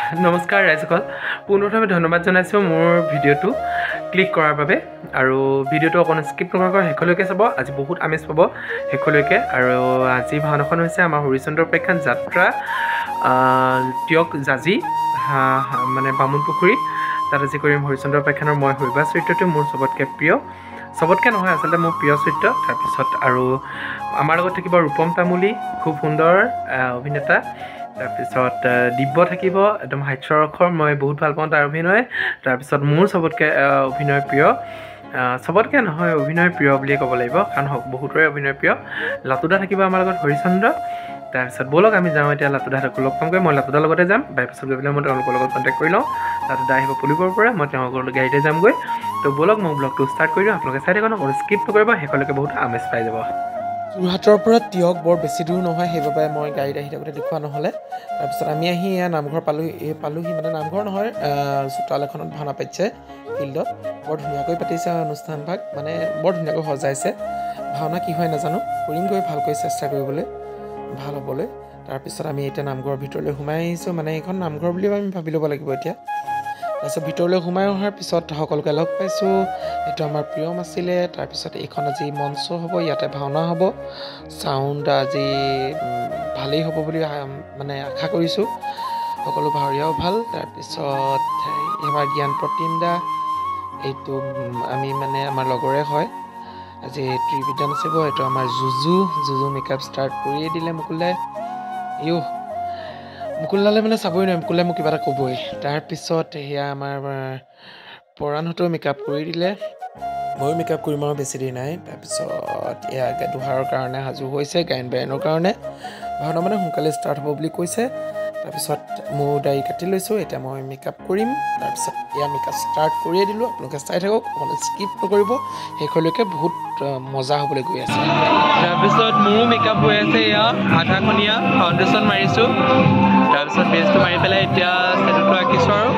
নমস্কাৰ ৰাইজসকল পুনৰবাৰ ধন্যবাদ জনাইছোঁ মোৰ ভিডিঅ'টো ক্লিক কৰাৰ বাবে আৰু ভিডিঅ'টো অকণ স্কিপ নকৰাকৈ শেষলৈকে চাব আজি বহুত আমেজ পাব শেষলৈকে আৰু আজি ভাওনাখন হৈছে আমাৰ হৰিচন্দ্ৰ উপাখ্যান যাত্ৰা টিয়ক জাজি মানে বামুণপুখুৰী তাত আজি কৰিম হৰিচন্দ্ৰ উপাখ্যানৰ মই শৈবা চৰিত্ৰটো মোৰ চবতকৈ প্ৰিয় চবতকৈ নহয় আচলতে মোৰ প্ৰিয় চৰিত্ৰ তাৰপিছত আৰু আমাৰ লগত থাকিব ৰূপম তামুলী খুব সুন্দৰ অভিনেতা তাৰপিছত দিব্য থাকিব একদম হাস্যৰসৰ মই বহুত ভাল পাওঁ তাৰ অভিনয় তাৰপিছত মোৰ চবতকৈ অভিনয় প্ৰিয় চবতকৈ নহয় অভিনয় প্ৰিয় বুলিয়ে ক'ব লাগিব কাৰণ বহুতৰে অভিনয় প্ৰিয় লাতুদা থাকিব আমাৰ লগত হৰিচন্দ্ৰ তাৰপিছত ব'লক আমি যাওঁ এতিয়া লাতুদাহঁতক লগ পামগৈ মই লাতুদাৰ লগতে যাম বাইপাছত গৈ পেলাই মই তেওঁলোকৰ লগত কণ্টেক্ট কৰি লওঁ লাতুদা আহিব পুলিবৰ পৰা মই তেওঁলোকৰ গাড়ীতে যামগৈ তো ব'লক মই ব্লগটো ষ্টাৰ্ট কৰি দিওঁ আপোনালোকে চাই থাকক অকণ স্কিপ নকৰিব শেষলৈকে বহুত আমেজ পাই যাব যোৰহাটৰ পৰা টিয়ক বৰ বেছি দূৰ নহয় সেইবাবে মই গাড়ীত আহি থাকোঁতে দেখুওৱা নহ'লে তাৰপিছত আমি আহি এয়া নামঘৰ পালোহি মানে নামঘৰ নহয় চোতাল এখনত ভাওনা পাতিছে ফিল্ডত বৰ ধুনীয়াকৈ পাতিছে অনুষ্ঠানভাগ মানে বৰ ধুনীয়াকৈ সজাইছে ভাওনা কি হয় নাজানো কৰিমগৈ ভালকৈ চেষ্টা কৰিবলৈ ভাল হ'বলৈ তাৰপিছত আমি এতিয়া নামঘৰৰ ভিতৰলৈ সোমাই আহিছোঁ মানে এইখন নামঘৰ বুলি আমি ভাবি ল'ব লাগিব এতিয়া তাৰপিছত ভিতৰলৈ সোমাই অহাৰ পিছত সকলোকে লগ পাইছোঁ এইটো আমাৰ প্ৰিয়ম আছিলে তাৰপিছত এইখন আজি মঞ্চ হ'ব ইয়াতে ভাওনা হ'ব চাউণ্ড আজি ভালেই হ'ব বুলি মানে আশা কৰিছোঁ সকলো ভাৱৰীয়াও ভাল তাৰপিছত আমাৰ জ্ঞান প্ৰতিম দা এইটো আমি মানে আমাৰ লগৰে হয় আজি ত্ৰিবিদ্যা নাচিব এইটো আমাৰ জুজু মেকআপ ষ্টাৰ্ট কৰিয়ে দিলে মুকুলদাই মুকুলদালে মানে চাবই নোৱাৰে মুকুলদাই মোক কিবা এটা ক'বই তাৰপিছত সেয়া আমাৰ পৰাণহঁতেও মেকআপ কৰি দিলে ময়ো মেকআপ কৰিম আৰু বেছি দেৰি নাই তাৰপিছত এয়া দুহাৰৰ কাৰণে সাজু হৈছে গায়ন বায়নৰ কাৰণে ভাওনা মানে সোনকালে ষ্টাৰ্ট হ'ব বুলি কৈছে তাৰপিছত মোৰ দাড়ি কাটি লৈছোঁ এতিয়া মই মেকআপ কৰিম তাৰপিছত এয়া মেকআপ ষ্টাৰ্ট কৰিয়ে দিলোঁ আপোনালোকে চাই থাকক অকণমান স্কিপ নকৰিব শেষলৈকে বহুত মজা হ'বলৈ গৈ আছে তাৰপিছত মোৰো মেকআপ হৈ আছে এয়া আধাখনীয়া ফাউণ্ডেশ্যন মাৰিছোঁ তাৰপিছত বেজটো মাৰি পেলাই এতিয়া চেলুটো আঁকিছোঁ আৰু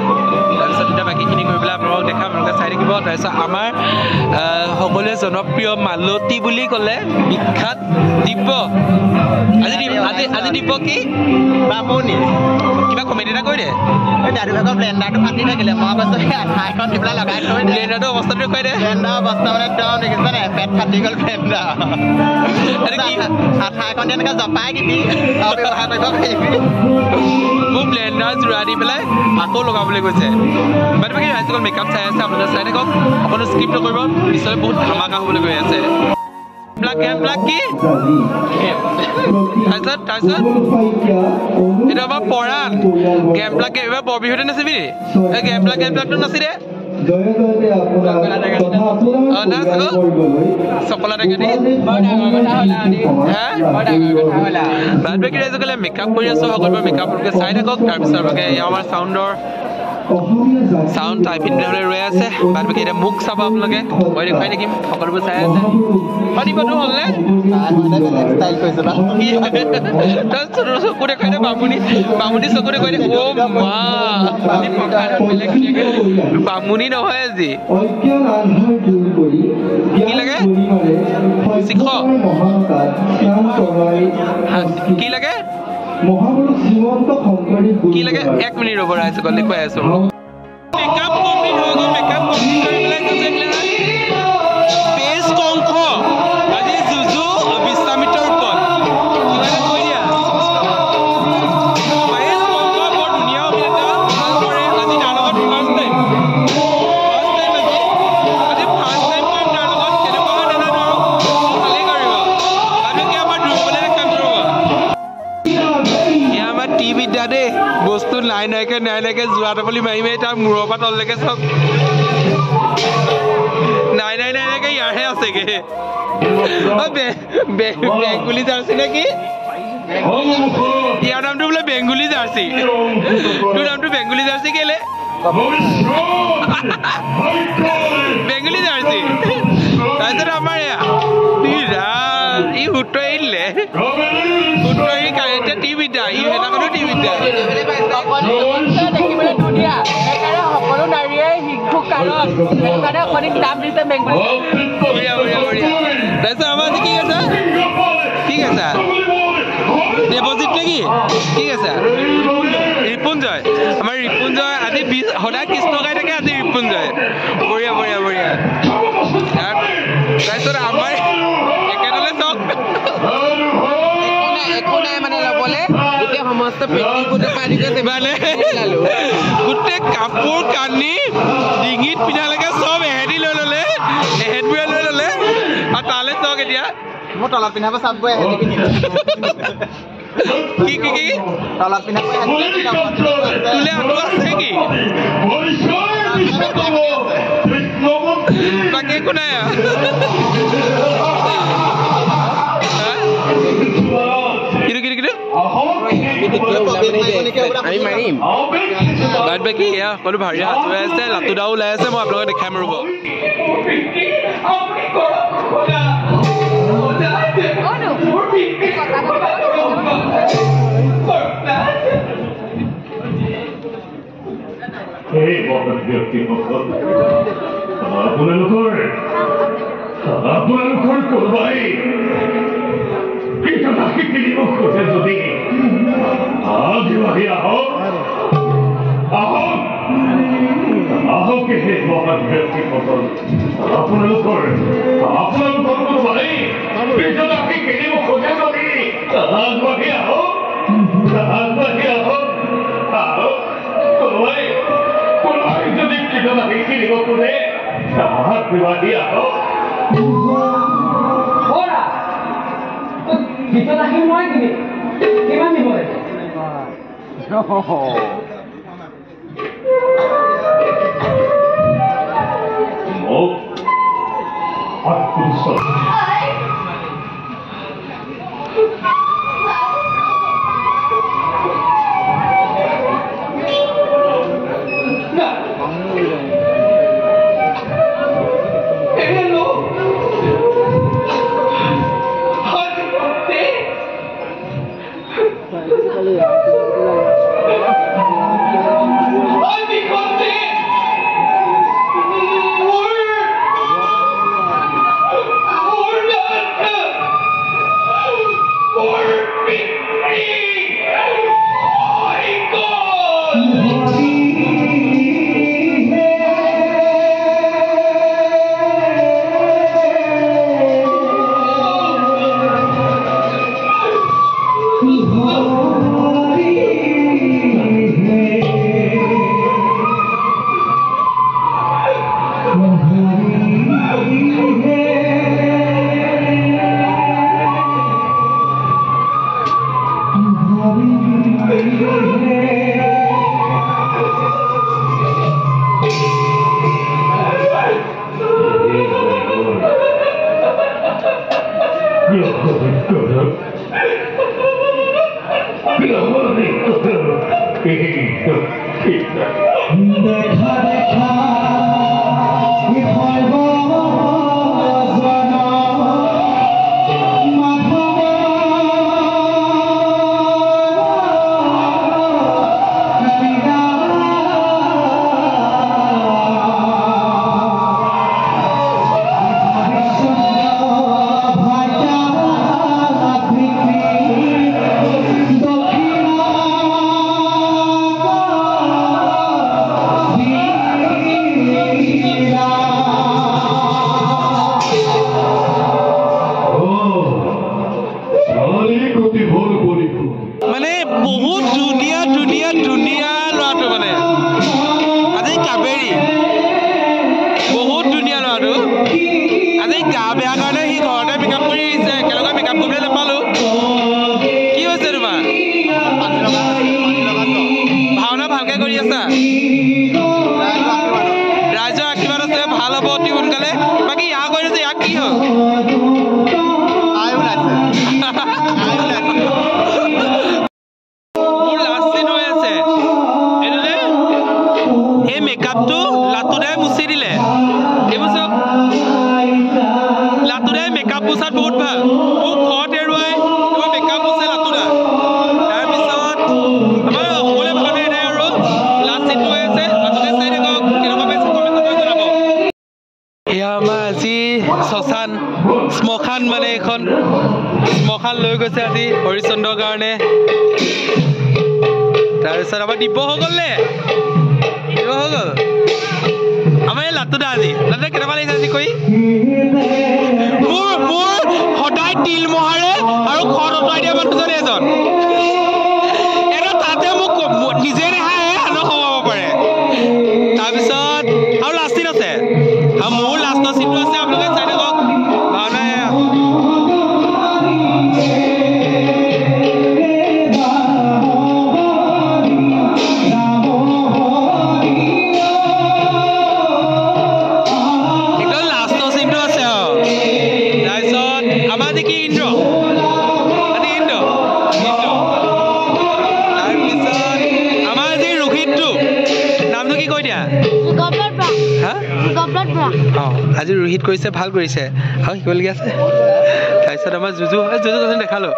তাৰপিছত এতিয়া বাকীখিনি কৰি পেলাই আপোনালোকক দেখাম আপোনালোকে চাই থাকিব তাৰপিছত আমাৰ সকলোৱে জনপ্ৰিয় মালতী বুলি ক'লে বিখ্যাত দিব্য আজি দিব্য কি বামুণী কিবা কমেডি এটা কৈ দে দাদুভাগৰ ব্লেণ্ডাৰটো ফাটি থাকিলে মই কৈছোঁ আঠাইখন দি পেলাই লগাই থৈ ব্লেণ্ডাৰটো অৱস্থাটো দেখুৱাই দে ব্লেণ্ডাৰ অৱস্থা মানে তেওঁ দেখিছে নে পেট ফাটি গ'ল ব্লেণ্ডাৰ আঠাইখন দি এনেকৈ জপাই দিবি ব্যৱহাৰ কৰিব পাৰিবি মোক ব্লেণ্ডাৰ জোৰা দি পেলাই আকৌ লগাবলৈ কৈছে বাট বাকী ৰাইজসকল মেকআপ চাই আছে আপোনালোকে চাই থাকক অকণো স্কিপ নকৰিব নিশ্চয় বহুত ধামাকা হ'বলৈ গৈ আছে ব্লাক কি তাৰপিছত এইটো আমাৰ পৰাণ গেম ব্লাক এইবাৰ বৰ বিহুতে নাচিবি এই গেম ব্লাকটো নাচি দে চকলা টেঙা দি বাদ বাকী ৰাইজসকলে মেকআপ কৰি আছোঁ সকলোৰে মেকআপ চাই থাকক তাৰপিছত আমাৰ চাউণ্ড টাইপিন হ'লে ৰৈ আছে বাদ বাকী এতিয়া মোক চাব আপোনালোকে মই দেখুৱাই থাকিম সকলোবোৰ চাই আছে দিবতো হ'লনে চকু দেখুৱাই দে বামুণী চকু দেখুৱাই দে বামুণী নহয় আজি কি লাগে কি লাগে কি লাগে 1 মিনিট ৰ'ব ৰাইজসকল দেখুৱাই আছোঁ মেকআপ কমপ্লিট হৈ গ'ল মেকআপ কমপ্লিট কৰি পেলাই পেষ্ট কংস আজি জুজু বিশ্বামিত্ৰৰ ওপৰত কিবা এটা কৈ দিয়া পেষ্ট কংস বৰ ধুনীয়া অভিনেতা ভাল কৰে আজি তাৰ লগত ফাৰ্ষ্ট টাইম আজি ফাৰ্ষ্ট টাইম কৰিম তাৰ লগত কেনেকুৱা হয় নাজানো আৰু ভালেই কৰিব আমি কি আমাৰ দূৰলৈ কাম কৰিব এয়া আমাৰ ত্ৰিবিদ্যা দেই বস্তু নাইকে যোৱা টপলি মাৰি তাৰ মূৰৰ পৰা তললৈকে চব নাইকে ইয়াৰহে আছেগে বেংগুলী জাৰ্চি নেকি ইয়াৰ নামটো বোলে বেংগুলী জাৰ্চি তোৰ নামটো বেংগুলী জাৰ্চি কেলে বেংগুলী জাৰ্চি তাৰপিছত আমাৰ এয়া ই সূত্ৰ এৰিলে সূত্ৰ এৰি এতিয়া ত্ৰিবিদ্যা ই সেইদিনাখনো ত্ৰিবিদ্যা দেখিবলৈ ধুনীয়া সেইকাৰণে সকলো নাৰীয়ে শিক্ষক কাৰণ সেইটো কাৰণে অধিক দাম দিছে বেংগুলী তাৰপিছত আমাৰ কি আছে দেৱজিত নেকি কি আছে ৰিপুঞ্জয় ৰিপুঞ্জয় আমাৰ ৰিপুঞ্জয় আজি সদায় কৃষ্ণ গাই থাকে আজি ৰিপুঞ্জয় বঢ়িয়া বঢ়িয়া বঢ়িয়া তাৰপিছত আমাৰ একেদলে চাওক একো নাই মানে ল'বলৈ গোটেই সমস্ত মানে গোটেই কাপোৰ কানি ডিঙিত পিন্ধালৈকে চব এহেঁতি লৈ ল'লে এহেঁতবোৰে লৈ ল'লে আৰু তালৈ চাওক এতিয়া মোৰ তলত পিন্ধাব চাব কি কি কি তলত পিন্ধাব তোলে আঁতু আছে কি বাকী একো নাই আমি মাৰিম বাদ বাকী এয়া সকলো ভাৰী হাত হৈ আছে লাটুদাও ওলাই আছে মই আপোনালোকে দেখাম ৰ'ব আপোনালোকৰ কোনোবাই কীটনাশী কিনিব খোজে যদি আহি আহক আহক আহকে সেই মহান ব্যক্তিসকল আপোনালোকৰ কোনোবাই কীটনাশী কিনিব খোজে যদি আগবাঢ়ি আহক আহক কোনোবাই যদি কীটনাশী কিনিব খোজে আগবাঢ়ি আহক কীটনাশী মই কিনিম কিমান দিব লাগে মোক আত্মবিশ্বাস মানে বহুত ধুনীয়া ধুনীয়া ধুনীয়া ল'ৰাটো মানে আজি কাবেৰী বহুত ধুনীয়া ল'ৰাটো আজি গা বেয়া কাৰণে সি ঘৰতে মেকআপ কৰি আহিছে একেলগে মেকআপ কৰিবলৈ নাপালোঁ কি হৈছে তোমাৰ ভাওনা ভালকৈ কৰি আছা ৰাইজৰ আশীৰ্বাদ আছে ভাল হ'ব অতি সোনকালে বাকী ইয়াক কৰিছে ইয়াক কি হ'ল মেকআপটো লাটুদাই মুচি দিলে এইবোৰ চব লাটুদাই মেকআপ মুচাত বহুত ভাল মোক ঘৰত এৰুৱাই এইবোৰ মেকআপ মুচে লাটুদা তাৰপিছত আমাৰ অসমীয়া ভাষাটো এনে আৰু লাষ্ট চিনটো হৈ আছে আপোনালোকে চাই থাকক কেনেকুৱা পাইছে কমেণ্টত কৰি জনাব এয়া আমাৰ আজি শ্মশান মানে এখন শ্মশান লৈ গৈছে আজি হৰিচন্দ্ৰৰ কাৰণে তাৰপিছত আমাৰ দিব্য হৈ গ'ল নে দিব্য হৈ গ'ল আমাৰ এই লাটুদা আজি লাটুদা কেনেকুৱা লাগিছে আজি কৈ মোৰ সদায় তিল মহাৰে আৰু খৰ অঁতৰাই দিয়া মানুহজনে এজন এনে তাতে মোক নিজে ৰেহাই আনক সোমাব পাৰে তাৰপিছত আৰু লাষ্ট চিন আছে আৰু মোৰ লাষ্টৰ চিনটো আছে আপোনালোকে চাই থাকক ভাওনা আজি ৰোহিত কৰিছে ভাল কৰিছে আৰু শিকিবলগীয়া আছে তাৰপিছত আমাৰ জুজু দেখালো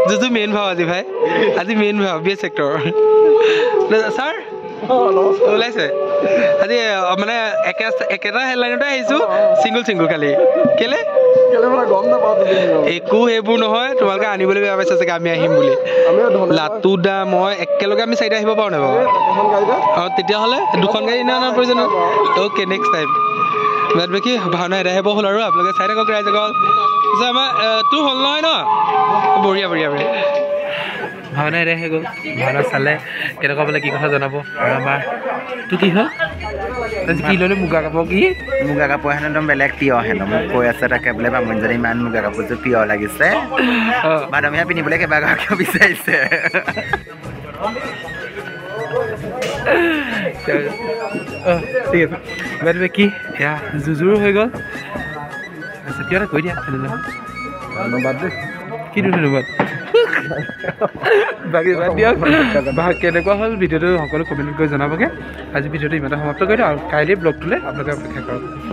জুজু মেইন ভাও আজি ভাই আজি মেইন ভাও বি এ চেক্টৰ ছাৰ ওলাইছে আজি মানে একেটা হেডলাইনতে আহিছোঁ চিংগুল খালি কেলে একো সেইবোৰ নহয় তোমালোকে আনিবলৈ বেয়া পাইছা চাগে আমি আহিম বুলি লাটুদা মই একেলগে আমি চাৰিটা আহিব পাৰোঁ নাই বাৰু অঁ তেতিয়াহ'লে দুখন গাড়ী অনাৰ প্ৰয়োজন অ'কে নেক্সট টাইম বাদ বাকী ভাওনা এদাই হ'ব হ'ল আৰু আপোনালোকে চাই থাকক ৰাইজসকল পিছে আমাৰ তোৰ হ'ল নহয় ন বঢ়িয়া ভাওনা এদাই হৈ গ'ল ভাওনা চালে কেনেকুৱা বোলে কি কথা জনাব আৰু আমাৰ তোৰ কি হ'ল কি ল'লে মুগা কাপোৰ কি মুগা কাপোৰ হেনো একদম বেলেগ পিয়ৰ হেনো মোক কৈ আছে তাকে বোলে বামুণজনী ইমান মুগা কাপোৰযোৰ পিয়ৰ লাগিছে বাদামীয়া পিন্ধিবলৈ কেইবাগৰাকীও বিচাৰিছে ঠিক আছে বাইদেউ কি এয়া জুজুৰো হৈ গ'ল আচ্ছা কিয় এটা কৈ দিয়া ধন্যবাদ দেই কি ধন্যবাদ বাকী বাদ দিয়ক কেনেকুৱা হ'ল ভিডিঅ'টো সকলো কমেণ্ট কৰি জনাবগৈ আজি ভিডিঅ'টো ইমানতে সমাপ্ত কৰি দিওঁ আৰু কাইলৈ ব্লগটোলৈ আপোনালোকে অপেক্ষা কৰক